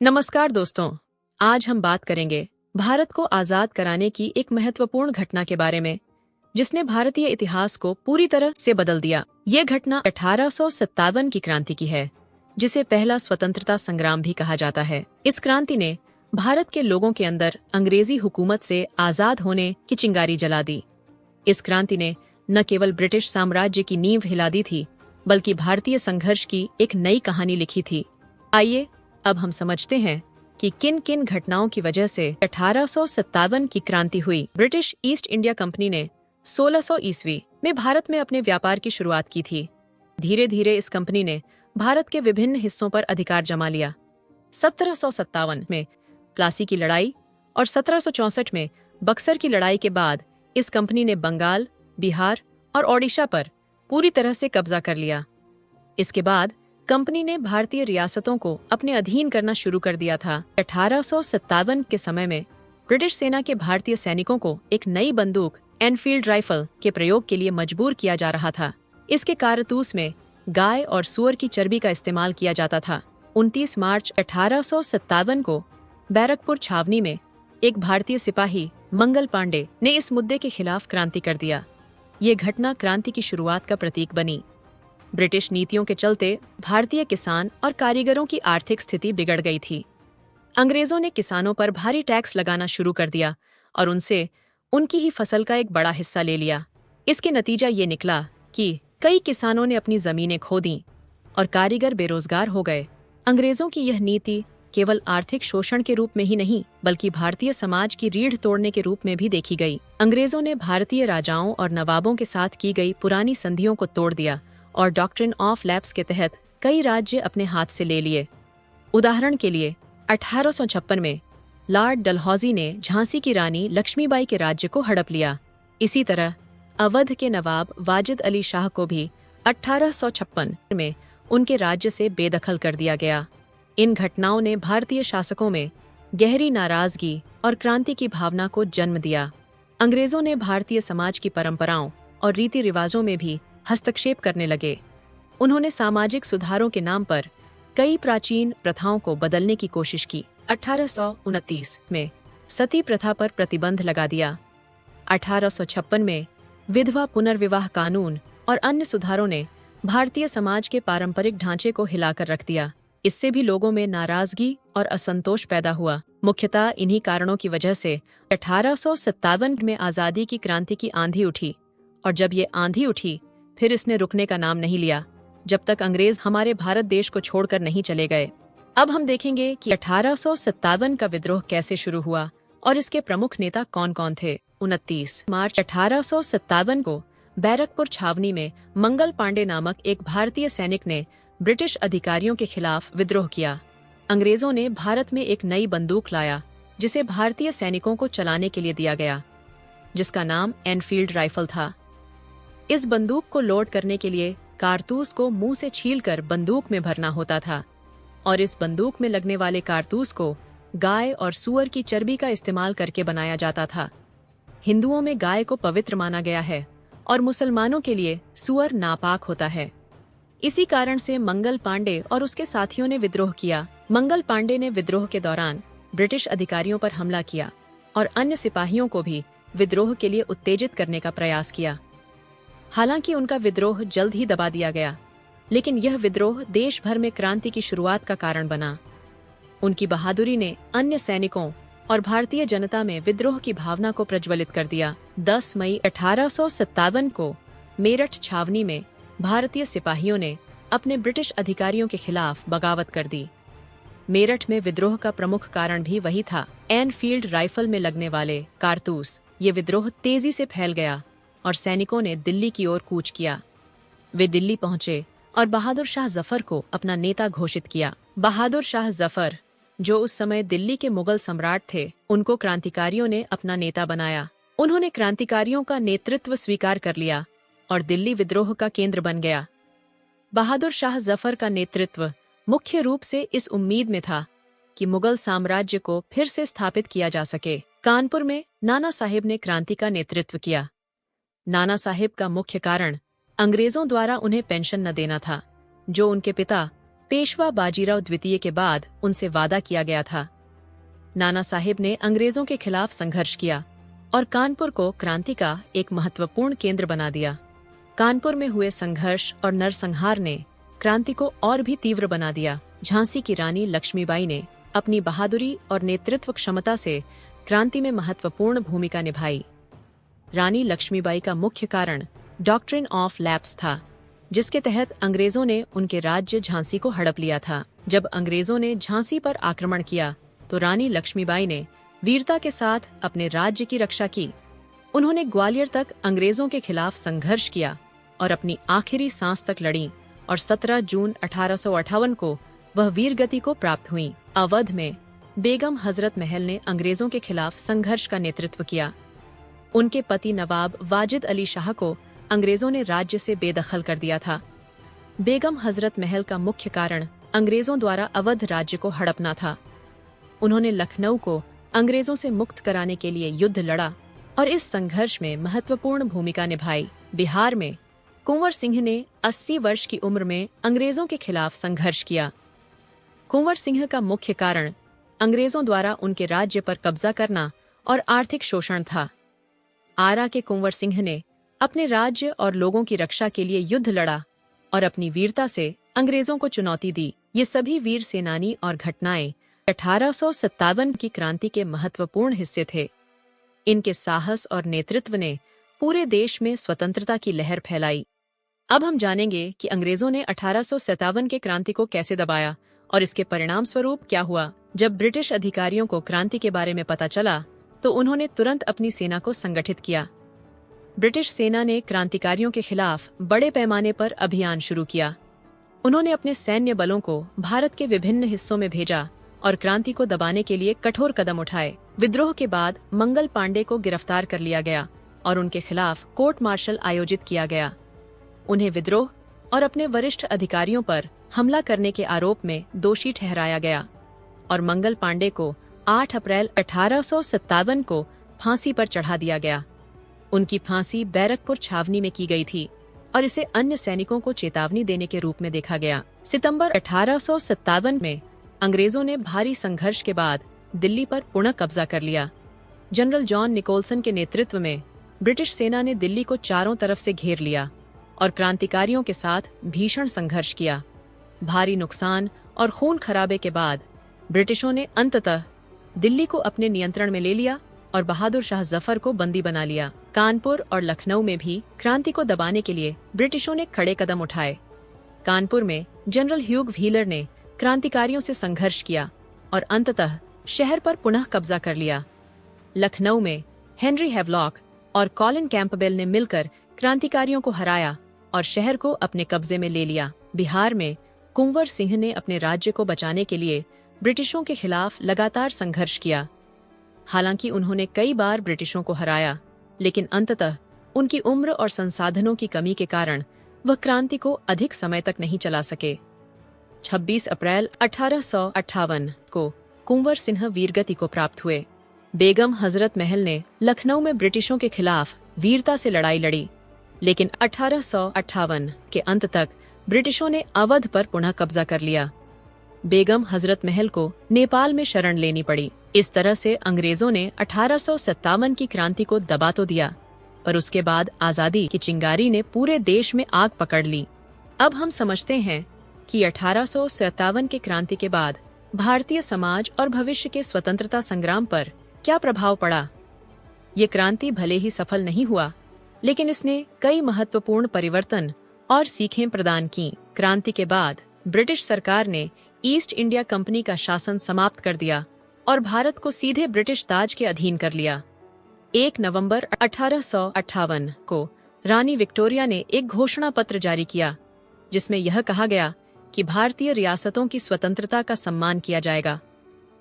नमस्कार दोस्तों, आज हम बात करेंगे भारत को आजाद कराने की एक महत्वपूर्ण घटना के बारे में, जिसने भारतीय इतिहास को पूरी तरह से बदल दिया। ये घटना 1857 की क्रांति की है, जिसे पहला स्वतंत्रता संग्राम भी कहा जाता है। इस क्रांति ने भारत के लोगों के अंदर अंग्रेजी हुकूमत से आजाद होने की चिंगारी जला दी। इस क्रांति ने न केवल ब्रिटिश साम्राज्य की नींव हिला दी थी, बल्कि भारतीय संघर्ष की एक नई कहानी लिखी थी। आइए अब हम समझते हैं कि किन किन घटनाओं की वजह से 1857 की क्रांति हुई। ब्रिटिश ईस्ट इंडिया कंपनी ने 1600 ईस्वी में भारत में अपने व्यापार की शुरुआत की थी। धीरे धीरे इस कंपनी ने भारत के विभिन्न हिस्सों पर अधिकार जमा लिया। 1757 में प्लासी की लड़ाई और 1764 में बक्सर की लड़ाई के बाद इस कंपनी ने बंगाल, बिहार और ओडिशा पर पूरी तरह से कब्जा कर लिया। इसके बाद कंपनी ने भारतीय रियासतों को अपने अधीन करना शुरू कर दिया था। 1857 के समय में ब्रिटिश सेना के भारतीय सैनिकों को एक नई बंदूक एनफील्ड राइफल के प्रयोग के लिए मजबूर किया जा रहा था। इसके कारतूस में गाय और सूअर की चर्बी का इस्तेमाल किया जाता था। 29 मार्च 1857 को बैरकपुर छावनी में एक भारतीय सिपाही मंगल पांडे ने इस मुद्दे के खिलाफ क्रांति कर दिया। ये घटना क्रांति की शुरुआत का प्रतीक बनी। ब्रिटिश नीतियों के चलते भारतीय किसान और कारीगरों की आर्थिक स्थिति बिगड़ गई थी। अंग्रेजों ने किसानों पर भारी टैक्स लगाना शुरू कर दिया और उनसे उनकी ही फसल का एक बड़ा हिस्सा ले लिया। इसके नतीजा ये निकला कि कई किसानों ने अपनी जमीनें खो दी और कारीगर बेरोजगार हो गए। अंग्रेजों की यह नीति केवल आर्थिक शोषण के रूप में ही नहीं, बल्कि भारतीय समाज की रीढ़ तोड़ने के रूप में भी देखी गई। अंग्रेजों ने भारतीय राजाओं और नवाबों के साथ की गई पुरानी संधियों को तोड़ दिया और डॉक्ट्रिन ऑफ लैप्स के तहत कई राज्य अपने हाथ से ले लिए। उदाहरण के लिए 1856 में लॉर्ड डलहौजी ने झांसी की रानी लक्ष्मीबाई के राज्य को हड़प लिया। इसी तरह अवध के नवाब वाजिद अली शाह को भी 1856 में उनके राज्य से बेदखल कर दिया गया। इन घटनाओं ने भारतीय शासकों में गहरी नाराजगी और क्रांति की भावना को जन्म दिया। अंग्रेजों ने भारतीय समाज की परंपराओं और रीति रिवाजों में भी हस्तक्षेप करने लगे। उन्होंने सामाजिक सुधारों के नाम पर कई प्राचीन प्रथाओं को बदलने की कोशिश की। 1829 में सती प्रथा पर प्रतिबंध लगा दिया। 1856 में विधवा पुनर्विवाह कानून और अन्य सुधारों ने भारतीय समाज के पारंपरिक ढांचे को हिलाकर रख दिया। इससे भी लोगों में नाराजगी और असंतोष पैदा हुआ। मुख्यतः इन्हीं कारणों की वजह से 1857 में आज़ादी की क्रांति की आंधी उठी, और जब ये आंधी उठी फिर इसने रुकने का नाम नहीं लिया, जब तक अंग्रेज हमारे भारत देश को छोड़कर नहीं चले गए। अब हम देखेंगे कि 1857 का विद्रोह कैसे शुरू हुआ और इसके प्रमुख नेता कौन कौन थे। 29 मार्च 1857 को बैरकपुर छावनी में मंगल पांडे नामक एक भारतीय सैनिक ने ब्रिटिश अधिकारियों के खिलाफ विद्रोह किया। अंग्रेजों ने भारत में एक नई बंदूक लाया, जिसे भारतीय सैनिकों को चलाने के लिए दिया गया, जिसका नाम एनफील्ड राइफल था। इस बंदूक को लोड करने के लिए कारतूस को मुंह से छीलकर बंदूक में भरना होता था, और इस बंदूक में लगने वाले कारतूस को गाय और सूअर की चर्बी का इस्तेमाल करके बनाया जाता था। हिंदुओं में गाय को पवित्र माना गया है और मुसलमानों के लिए सूअर नापाक होता है। इसी कारण से मंगल पांडे और उसके साथियों ने विद्रोह किया। मंगल पांडे ने विद्रोह के दौरान ब्रिटिश अधिकारियों पर हमला किया और अन्य सिपाहियों को भी विद्रोह के लिए उत्तेजित करने का प्रयास किया। हालांकि उनका विद्रोह जल्द ही दबा दिया गया, लेकिन यह विद्रोह देश भर में क्रांति की शुरुआत का कारण बना। उनकी बहादुरी ने अन्य सैनिकों और भारतीय जनता में विद्रोह की भावना को प्रज्वलित कर दिया। 10 मई 1857 को मेरठ छावनी में भारतीय सिपाहियों ने अपने ब्रिटिश अधिकारियों के खिलाफ बगावत कर दी। मेरठ में विद्रोह का प्रमुख कारण भी वही था, एनफील्ड राइफल में लगने वाले कारतूस। ये विद्रोह तेजी से फैल गया और सैनिकों ने दिल्ली की ओर कूच किया। वे दिल्ली पहुंचे और बहादुर शाह जफर को अपना नेता घोषित किया। बहादुर शाह जफर, जो उस समय दिल्ली के मुगल सम्राट थे, उनको क्रांतिकारियों ने अपना नेता बनाया। उन्होंने क्रांतिकारियों का नेतृत्व स्वीकार कर लिया और दिल्ली विद्रोह का केंद्र बन गया। बहादुर शाह जफर का नेतृत्व मुख्य रूप से इस उम्मीद में था कि मुगल साम्राज्य को फिर से स्थापित किया जा सके। कानपुर में नाना साहिब ने क्रांति का नेतृत्व किया। नाना साहिब का मुख्य कारण अंग्रेजों द्वारा उन्हें पेंशन न देना था, जो उनके पिता पेशवा बाजीराव द्वितीय के बाद उनसे वादा किया गया था। नाना साहेब ने अंग्रेजों के खिलाफ संघर्ष किया और कानपुर को क्रांति का एक महत्वपूर्ण केंद्र बना दिया। कानपुर में हुए संघर्ष और नरसंहार ने क्रांति को और भी तीव्र बना दिया। झांसी की रानी लक्ष्मीबाई ने अपनी बहादुरी और नेतृत्व क्षमता से क्रांति में महत्वपूर्ण भूमिका निभाई। रानी लक्ष्मीबाई का मुख्य कारण डॉक्ट्रिन ऑफ लैप्स था, जिसके तहत अंग्रेजों ने उनके राज्य झांसी को हड़प लिया था। जब अंग्रेजों ने झांसी पर आक्रमण किया तो रानी लक्ष्मीबाई ने वीरता के साथ अपने राज्य की रक्षा की। उन्होंने ग्वालियर तक अंग्रेजों के खिलाफ संघर्ष किया और अपनी आखिरी सांस तक लड़ी और 17 जून 1858 को वह वीरगति को प्राप्त हुई। अवध में बेगम हजरत महल ने अंग्रेजों के खिलाफ संघर्ष का नेतृत्व किया। उनके पति नवाब वाजिद अली शाह को अंग्रेजों ने राज्य से बेदखल कर दिया था। बेगम हजरत महल का मुख्य कारण अंग्रेजों द्वारा अवध राज्य को हड़पना था। उन्होंने लखनऊ को अंग्रेजों से मुक्त कराने के लिए युद्ध लड़ा और इस संघर्ष में महत्वपूर्ण भूमिका निभाई। बिहार में कुंवर सिंह ने 80 वर्ष की उम्र में अंग्रेजों के खिलाफ संघर्ष किया। कुंवर सिंह का मुख्य कारण अंग्रेजों द्वारा उनके राज्य पर कब्जा करना और आर्थिक शोषण था। आरा के कुंवर सिंह ने अपने राज्य और लोगों की रक्षा के लिए युद्ध लड़ा और अपनी वीरता से अंग्रेजों को चुनौती दी। ये सभी वीर सेनानी और घटनाएं 1857 की क्रांति के महत्वपूर्ण हिस्से थे। इनके साहस और नेतृत्व ने पूरे देश में स्वतंत्रता की लहर फैलाई। अब हम जानेंगे कि अंग्रेजों ने 1857 के क्रांति को कैसे दबाया और इसके परिणाम स्वरूप क्या हुआ। जब ब्रिटिश अधिकारियों को क्रांति के बारे में पता चला तो उन्होंने तुरंत अपनी सेना को संगठित किया। ब्रिटिश सेना ने क्रांतिकारियों के खिलाफ बड़े पैमाने पर अभियान शुरू किया। उन्होंने अपने सैन्य बलों को भारत के विभिन्न हिस्सों में भेजा और क्रांति को दबाने के लिए कठोर कदम उठाए। विद्रोह के बाद मंगल पांडे को गिरफ्तार कर लिया गया और उनके खिलाफ कोर्ट मार्शल आयोजित किया गया। उन्हें विद्रोह और अपने वरिष्ठ अधिकारियों पर हमला करने के आरोप में दोषी ठहराया गया और मंगल पांडे को 8 अप्रैल 1857 को फांसी पर चढ़ा दिया गया। उनकी फांसी बैरकपुर छावनी में की गई थी और इसे अन्य सैनिकों को चेतावनी देने के रूप में देखा गया। सितंबर 1857 में अंग्रेजों ने भारी संघर्ष के बाद दिल्ली पर पुनः कब्जा कर लिया। जनरल जॉन निकोलसन के नेतृत्व में ब्रिटिश सेना ने दिल्ली को चारों तरफ से घेर लिया और क्रांतिकारियों के साथ भीषण संघर्ष किया। भारी नुकसान और खून खराबे के बाद ब्रिटिशों ने अंततः दिल्ली को अपने नियंत्रण में ले लिया और बहादुर शाह जफर को बंदी बना लिया। कानपुर और लखनऊ में भी क्रांति को दबाने के लिए ब्रिटिशों ने कड़े कदम उठाए। कानपुर में जनरल ह्यूग व्हीलर ने क्रांतिकारियों से संघर्ष किया और अंततः शहर पर पुनः कब्जा कर लिया। लखनऊ में हेनरी हैवलॉक और कॉलिन कैंपबेल ने मिलकर क्रांतिकारियों को हराया और शहर को अपने कब्जे में ले लिया। बिहार में कुंवर सिंह ने अपने राज्य को बचाने के लिए ब्रिटिशों के खिलाफ लगातार संघर्ष किया। हालांकि उन्होंने कई बार ब्रिटिशों को हराया, लेकिन अंततः उनकी उम्र और संसाधनों की कमी के कारण वह क्रांति को अधिक समय तक नहीं चला सके। 26 अप्रैल 1858 को कुंवर सिंह वीरगति को प्राप्त हुए। बेगम हजरत महल ने लखनऊ में ब्रिटिशों के खिलाफ वीरता से लड़ाई लड़ी, लेकिन 1858 के अंत तक ब्रिटिशों ने अवध पर पुनः कब्जा कर लिया। बेगम हजरत महल को नेपाल में शरण लेनी पड़ी। इस तरह से अंग्रेजों ने 1857 की क्रांति को दबा तो दिया, पर उसके बाद आजादी की चिंगारी ने पूरे देश में आग पकड़ ली। अब हम समझते हैं कि 1857 के क्रांति के बाद भारतीय समाज और भविष्य के स्वतंत्रता संग्राम पर क्या प्रभाव पड़ा। ये क्रांति भले ही सफल नहीं हुआ, लेकिन इसने कई महत्वपूर्ण परिवर्तन और सीखें प्रदान की। क्रांति के बाद ब्रिटिश सरकार ने ईस्ट इंडिया कंपनी का शासन समाप्त कर दिया और भारत को सीधे ब्रिटिश ताज के अधीन कर लिया। 1 नवंबर 1858 को रानी विक्टोरिया ने एक घोषणा पत्र जारी किया, जिसमें यह कहा गया कि भारतीय रियासतों की स्वतंत्रता का सम्मान किया जाएगा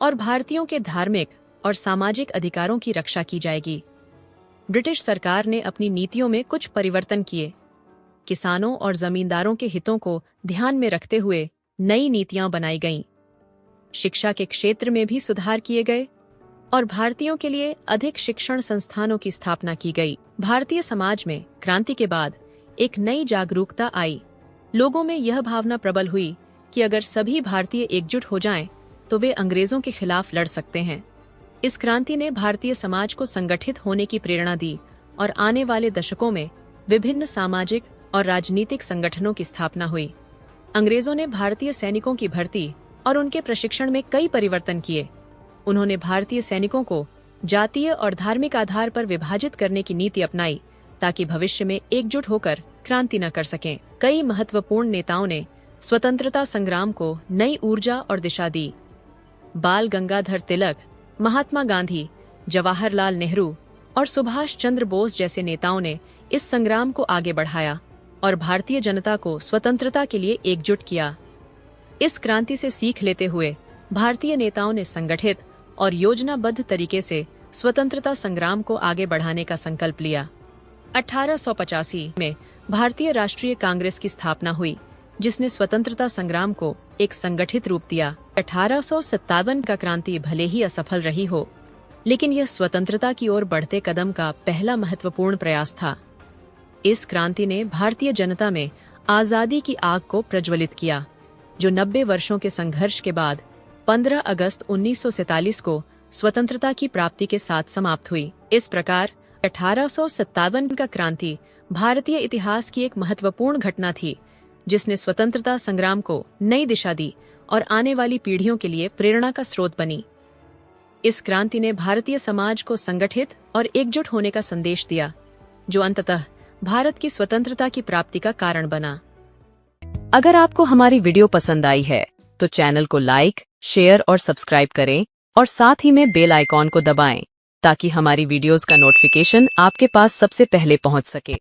और भारतीयों के धार्मिक और सामाजिक अधिकारों की रक्षा की जाएगी। ब्रिटिश सरकार ने अपनी नीतियों में कुछ परिवर्तन किए। किसानों और जमींदारों के हितों को ध्यान में रखते हुए नई नीतियां बनाई गईं। शिक्षा के क्षेत्र में भी सुधार किए गए और भारतीयों के लिए अधिक शिक्षण संस्थानों की स्थापना की गई। भारतीय समाज में क्रांति के बाद एक नई जागरूकता आई। लोगों में यह भावना प्रबल हुई कि अगर सभी भारतीय एकजुट हो जाएं, तो वे अंग्रेजों के खिलाफ लड़ सकते हैं। इस क्रांति ने भारतीय समाज को संगठित होने की प्रेरणा दी और आने वाले दशकों में विभिन्न सामाजिक और राजनीतिक संगठनों की स्थापना हुई। अंग्रेजों ने भारतीय सैनिकों की भर्ती और उनके प्रशिक्षण में कई परिवर्तन किए। उन्होंने भारतीय सैनिकों को जातीय और धार्मिक आधार पर विभाजित करने की नीति अपनाई ताकि भविष्य में एकजुट होकर क्रांति न कर सकें। कई महत्वपूर्ण नेताओं ने स्वतंत्रता संग्राम को नई ऊर्जा और दिशा दी। बाल गंगाधर तिलक, महात्मा गांधी, जवाहरलाल नेहरू और सुभाष चंद्र बोस जैसे नेताओं ने इस संग्राम को आगे बढ़ाया और भारतीय जनता को स्वतंत्रता के लिए एकजुट किया। इस क्रांति से सीख लेते हुए भारतीय नेताओं ने संगठित और योजनाबद्ध तरीके से स्वतंत्रता संग्राम को आगे बढ़ाने का संकल्प लिया। 1885 में भारतीय राष्ट्रीय कांग्रेस की स्थापना हुई, जिसने स्वतंत्रता संग्राम को एक संगठित रूप दिया। 1857 का क्रांति भले ही असफल रही हो, लेकिन यह स्वतंत्रता की ओर बढ़ते कदम का पहला महत्वपूर्ण प्रयास था। इस क्रांति ने भारतीय जनता में आजादी की आग को प्रज्वलित किया, जो 90 वर्षों के संघर्ष के बाद 15 अगस्त 1947 को स्वतंत्रता की प्राप्ति के साथ समाप्त हुई। इस प्रकार 1857 का क्रांति भारतीय इतिहास की एक महत्वपूर्ण घटना थी, जिसने स्वतंत्रता संग्राम को नई दिशा दी और आने वाली पीढ़ियों के लिए प्रेरणा का स्रोत बनी। इस क्रांति ने भारतीय समाज को संगठित और एकजुट होने का संदेश दिया, जो अंततः भारत की स्वतंत्रता की प्राप्ति का कारण बना। अगर आपको हमारी वीडियो पसंद आई है, तो चैनल को लाइक, शेयर और सब्सक्राइब करें और साथ ही में बेल आइकॉन को दबाएं, ताकि हमारी वीडियोस का नोटिफिकेशन आपके पास सबसे पहले पहुंच सके।